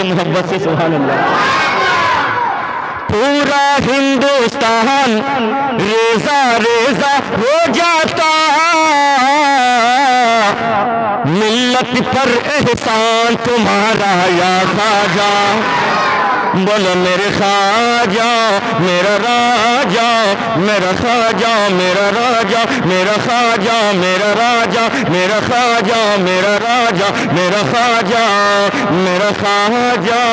محبت سے سبحان اللہ. پورا ہندوستان ریزہ ریزہ ہو جاتا ملت پر احسان تمہارا یا خواجہ. بولو میرے خواجہ میرا راجہ میرا خواجہ میرا راجہ میرا خواجہ میرا راجہ میرا خواجہ میرا راجہ میرا خواجہ میرا خواجہ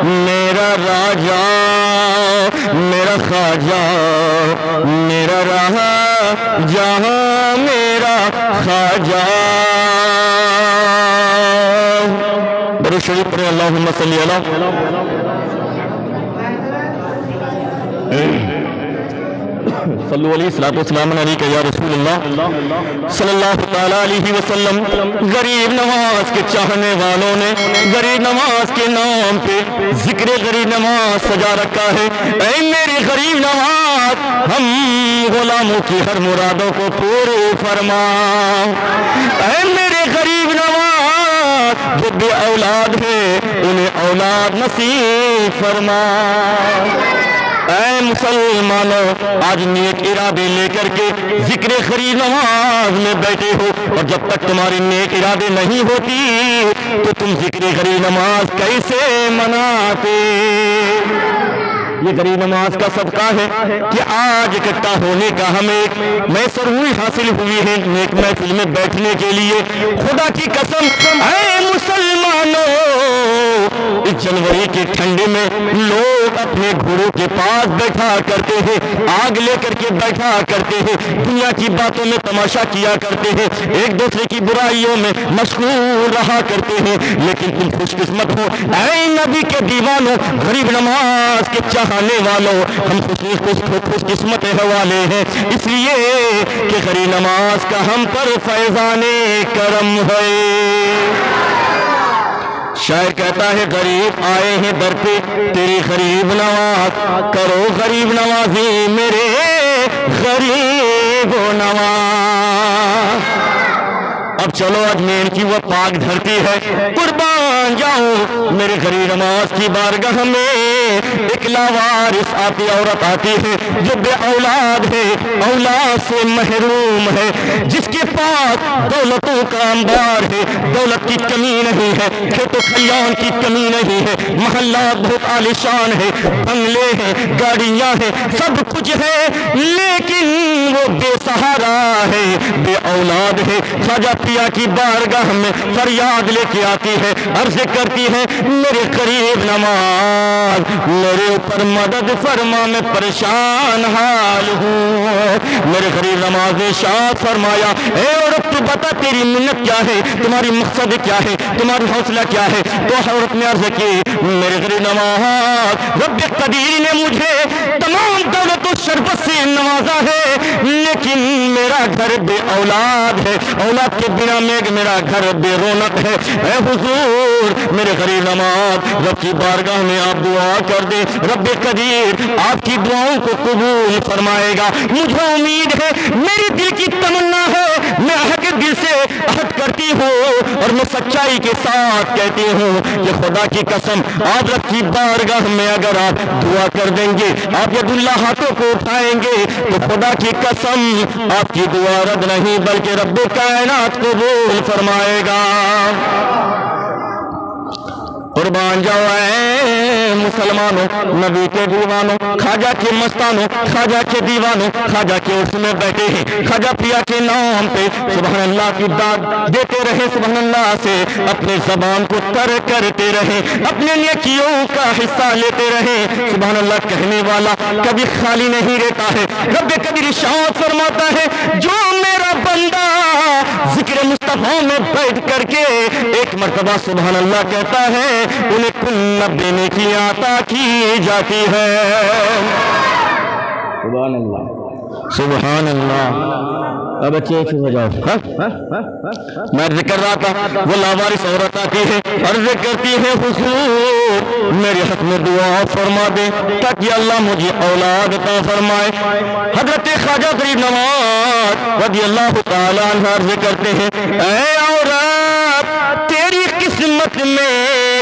میرا راجہ میرا خواجہ میرا راجہ میرا خواجہ. درود شریف پڑھیں اللہم صلی علی صلو علیہ الصلوۃ والسلام علیکہ یا رسول اللہ صلی اللہ تعالیٰ علیہ وسلم. غریب نواز کے چاہنے والوں نے غریب نواز کے نام پہ ذکر غریب نواز سجا رکھا ہے. اے میرے غریب نواز ہم غلاموں کی ہر مرادوں کو پورے فرما. اے میرے غریب نواز جو بے اولاد ہے انہیں اولاد نصیب فرما. اے مسلمانوں آج نیک ارادے لے کر کے ذکر غریب نواز میں بیٹھے ہو اور جب تک تمہاری نیک ارادے نہیں ہوتی تو تم ذکر غریب نواز کیسے مناتے. یہ غریب نواز کا صدقہ ہے کہ آج اکٹھا ہونے کا ہمیں میسر ہوئی حاصل ہوئی ہے نیک محفل میں بیٹھنے کے لیے. خدا کی قسم اے مسلمانوں اس جنوری کے ٹھنڈے میں لوگ اپنے گھوڑوں کے پاس بیٹھا کرتے ہیں آگ لے کر کے بیٹھا کرتے ہیں دنیا کی باتوں میں تماشا کیا کرتے ہیں ایک دوسرے کی برائیوں میں مشغول رہا کرتے ہیں. لیکن تم خوش قسمت ہو اے نبی کے دیوانوں غریب نواز کے چاہنے والوں ہم خوش قسمت حوالے ہیں اس لیے کہ غریب نواز کا ہم پر فیضان کرم ہے. شاعر کہتا ہے غریب آئے ہیں در پہ تیری غریب نواز کرو غریب نوازی میرے غریب نواز. اب چلو اجمیر کی وہ پاک دھرتی ہے قربان جاؤں میرے غریب نواز کی بارگاہ میں ایک لاوارث آتی عورت آتی ہے جو بے اولاد ہے اولاد سے محروم ہے جس کے پاس دولتوں کا انبار ہے دولت کی کمی نہیں ہے کھیت و کھلیان کی کمی نہیں ہے محلات بہت عالیشان ہے بنگلے ہیں گاڑیاں ہیں سب کچھ ہے لیکن وہ بے سہارا ہے بے اولاد ہے. خواجہ پیا کی بارگاہ میں فریاد لے کے آتی ہے عرض کرتی ہے میرے غریب نواز میرے اوپر مدد فرما میں پریشان حال ہوں. میرے غریب نواز نے ارشاد فرمایا اے عورت تو بتا تیری منت کیا ہے تمہاری مقصد کیا ہے تمہاری حوصلہ کیا ہے. تو عورت نے عرض کی میرے غریب نواز رب قدیر نے مجھے تمام دولت و شربت سے نوازا ہے لیکن میرا گھر بے اولاد ہے اولاد کے بنا میرا گھر بے رونق ہے. اے حضور میرے غریب نواز رب کی بارگاہ میں آپ دعا کر دیں رب قدیر آپ کی دعاؤں کو قبول فرمائے گا. مجھے امید ہے میری دل کی تمنا ہے میں حق دل سے عہد کرتی ہوں اور میں سچائی کے ساتھ کہتی ہوں کہ خدا کی قسم آپ رب کی بارگاہ میں اگر آپ دعا کر دیں گے آپ ید اللہ ہاتھوں کو اٹھائیں گے تو خدا کی قسم آپ کی دعا رد نہیں بلکہ رب کائنات قبول فرمائے گا. قربان جاؤ اے مسلمانوں نبی کے دیوانوں خواجہ کے مستانوں خواجہ کے دیوانوں خواجہ کے عرص میں بیٹھے ہیں خواجہ پیا کے نام پہ سبحان اللہ کی داد دیتے رہے سبحان اللہ سے اپنے زبان کو تر کرتے رہے اپنے نیکیوں کا حصہ لیتے رہے. سبحان اللہ کہنے والا کبھی خالی نہیں رہتا ہے. رب کبھی ارشاد فرماتا ہے جو میرا بندہ ذکر مصطفیٰ میں بیٹھ کر کے ایک مرتبہ سبحان اللہ کہتا ہے انہیں کن دینے کی عطا کی جاتی ہے. سبحان اللہ سبحان اللہ. اب اچھے ہو جاؤ میں عرض کر رہا تھا وہ لاوارث عورت آتی ہے عرض کرتی ہے حضور میرے حق میں دعا فرما دے تاکہ اللہ مجھے اولاد عطا فرمائے. حضرت خواجہ غریب نواز رضی اللہ تعالیٰ عنہ عرض کرتے ہیں اے عورت تیری قسمت میں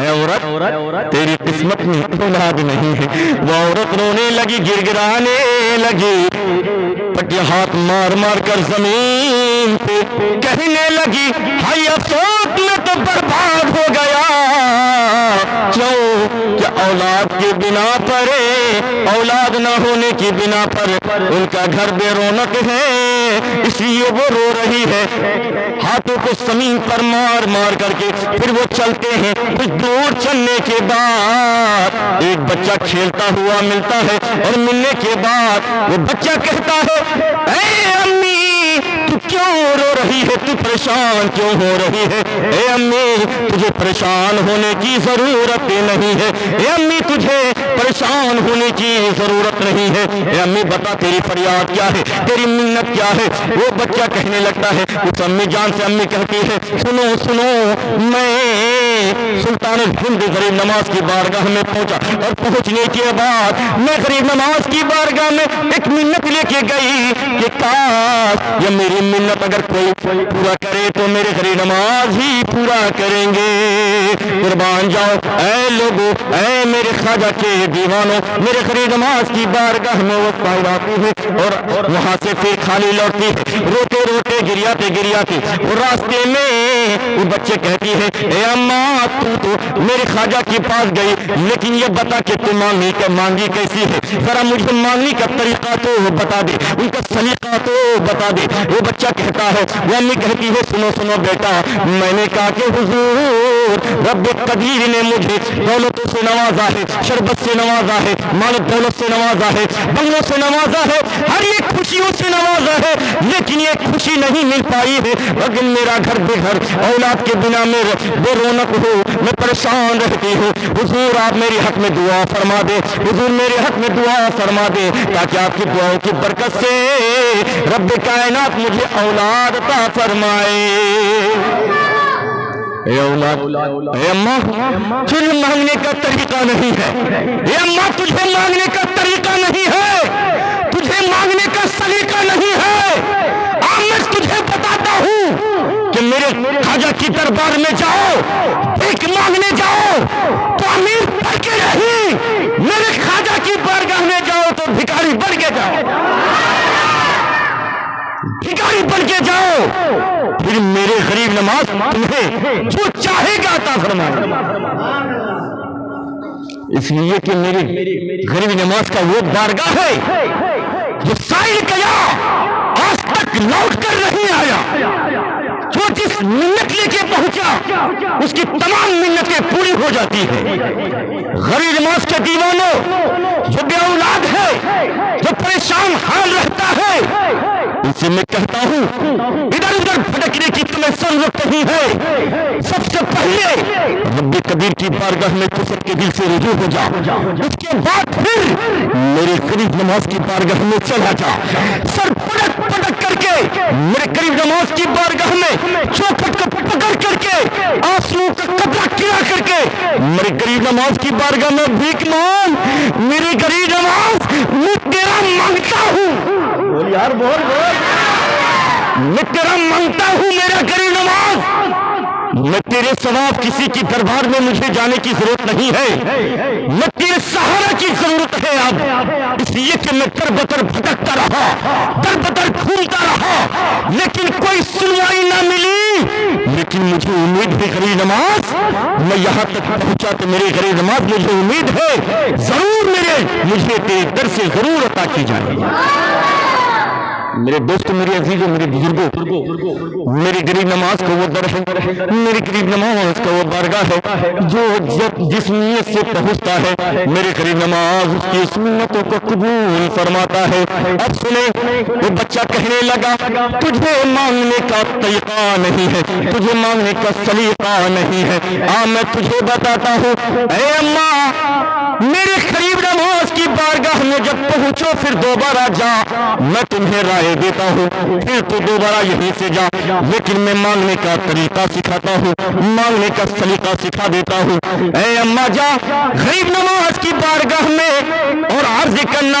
اے عورت تیری قسمت میں اولاد نہیں ہے۔ وہ عورت رونے لگی، گرگرانے لگی، پٹیا ہاتھ مار مار کر زمین پہ کہنے لگی ہائی افسوس میں تو برباد ہو گیا، کیوں کہ اولاد کی بنا پر، اولاد نہ ہونے کی بنا پر ان کا گھر بے رونق ہے، اس لیے وہ رو رہی ہے۔ ہاتھوں کو زمین پر مار مار کر کے پھر وہ چلتے ہیں۔ کچھ دور چلنے کے بعد ایک بچہ کھیلتا ہوا ملتا ہے، اور ملنے کے بعد وہ بچہ کہتا ہے اے امی تو کیوں رو رہی ہے، تو پریشان کیوں ہو رہی ہے؟ اے امی تجھے پریشان ہونے کی ضرورت نہیں ہے، اے امی تجھے پریشان ہونے کی ضرورت نہیں ہے، اے امی بتا تیری فریاد کیا ہے، تیری منت کیا ہے؟ وہ بچہ کہنے لگتا ہے، اس امی جان سے امی کہتی ہے سنو سنو، میں سلطان الہند غریب نواز کی بارگاہ میں پہنچا، اور پہنچنے کے بعد میں غریب نواز کی بارگاہ میں ایک منت لے کے گئی کہ کاش یہ میری منت اگر کوئی پورا کرے تو میرے غریب نواز ہی پورا کریں گے۔ قربان جاؤ اے لوگو، اے میرے خواجہ کے دیوانوں، میرے غریب نواز کی بارگاہ میں وہ پائے آتی ہے اور وہاں سے پھر خالی لوٹتی ہے، روتے روتے گریاتے گریاتے، اور راستے میں وہ بچے کہتی ہے اے اماں تو میرے خواجہ کے پاس گئی، لیکن یہ بتا کہ تم مانگی کیسی ہے، ذرا مجھے مانگنے کا طریقہ تو بتا دے، ان کا سلیقہ تو بتا دے۔ وہ بچہ کہتا ہے، وہ امی کہتی ہے سنو سنو بیٹا، میں نے کہا کہ حضور رب قدیر نے مجھے دولتوں سے نوازا ہے، شربت سے نوازا ہے، مال دولت سے نوازا ہے، بنگلوں سے نوازا ہے، ہر ایک خوشیوں سے نوازا ہے، لیکن یہ خوشی نہیں مل پائی ہے، لیکن میرا گھر بے گھر، اولاد کے بنا میں بے رونق ہو، میں پریشان رہتی ہوں۔ حضور آپ میرے حق میں دعا فرما دے، حضور میرے حق میں دعا فرما دے، تاکہ آپ کی دعاؤں کی برکت سے رب کائنات مجھے اولاد عطا فرمائے۔ اے اولاد، اے اماں تجھے مانگنے کا طریقہ نہیں ہے، اے اماں تجھے مانگنے کا طریقہ نہیں ہے، تجھے مانگنے کا سلیقہ نہیں ہے۔ میں تجھے بتاتا ہوں کہ میرے خواجہ کی دربار میں جاؤ، بھیک مانگنے جاؤ تو امیر بن کے نہیں، میرے خواجہ کی بارگاہ میں جاؤ تو بھکاری بن کے جاؤ، بھکاری بن کے جاؤ، پھر میرے غریب نواز تمہیں جو چاہے گا عطا فرمائے۔ اس لیے کہ میری غریب نواز کا وہ بارگاہ ہے جو سائل کیا آج تک لوٹ کر نہیں آیا، جو جس منت لے کے پہنچا اس کی تمام منتیں پوری ہو جاتی ہے۔ غریب نواز کے دیوانوں جو بے اولاد ہے، جو پریشان حال رہتا ہے، اسے میں کہتا ہوں ادھر ادھر بھٹکنے کی تمہیں ضرورت نہیں ہے، سب سے پہلے رب کبیر کی بارگاہ میں تو سب کے دل سے رجوع ہو جا، اس کے بعد پھر میرے غریب نواز کی بارگاہ میں چلا جا، سر پٹک پٹک کر کے میرے غریب نواز کی بارگاہ میں چوکھٹ کو پکڑ کر کے آنسو کا کپڑا گرا کر کے میرے غریب نواز کی بارگاہ میں بھیک مانگ، میرے غریب نواز میں تیرا مانگتا ہوں، بول یار بول میں تیرا مانگتا ہوں میرا غریب نواز، میں تیرے ثواب کسی کی دربار میں مجھے جانے کی ضرورت نہیں ہے، میں تیرے سہارا کی ضرورت ہے اب، اس لیے کہ میں در بدر بھٹکتا رہا، در بدر گھومتا رہا، لیکن کوئی سنوائی نہ ملی، لیکن مجھے امید ہے غریب نواز میں یہاں تک پہنچا تو میرے غریب نواز مجھے امید ہے ضرور مجھے تیرے در سے ضرور عطا کی جائے گی۔ میرے دوستوں، میرے عزیزوں، میرے بزرگوں، میری غریب نواز کا وہ در ہے، میری غریب نواز کا وہ بارگاہ ہے جو جس نیت سے پہنچتا ہے میرے غریب نواز اس کی اس منتوں کو قبول فرماتا ہے۔ اب سنیں، وہ بچہ کہنے لگا تجھے مانگنے کا طریقہ نہیں ہے، تجھے مانگنے کا سلیقہ نہیں ہے، میں تجھے بتاتا ہوں اے اماں، میرے غریب نواز کی بارگاہ میں جب پہنچو پھر دوبارہ جا، میں تمہیں رائے دیتا ہوں، پھر تو دوبارہ یہیں سے جا، لیکن میں مانگنے کا طریقہ سکھاتا ہوں، مانگنے کا سلیقہ سکھا دیتا ہوں۔ اے اماں جا غریب نواز کی بارگاہ میں اور عرض کرنا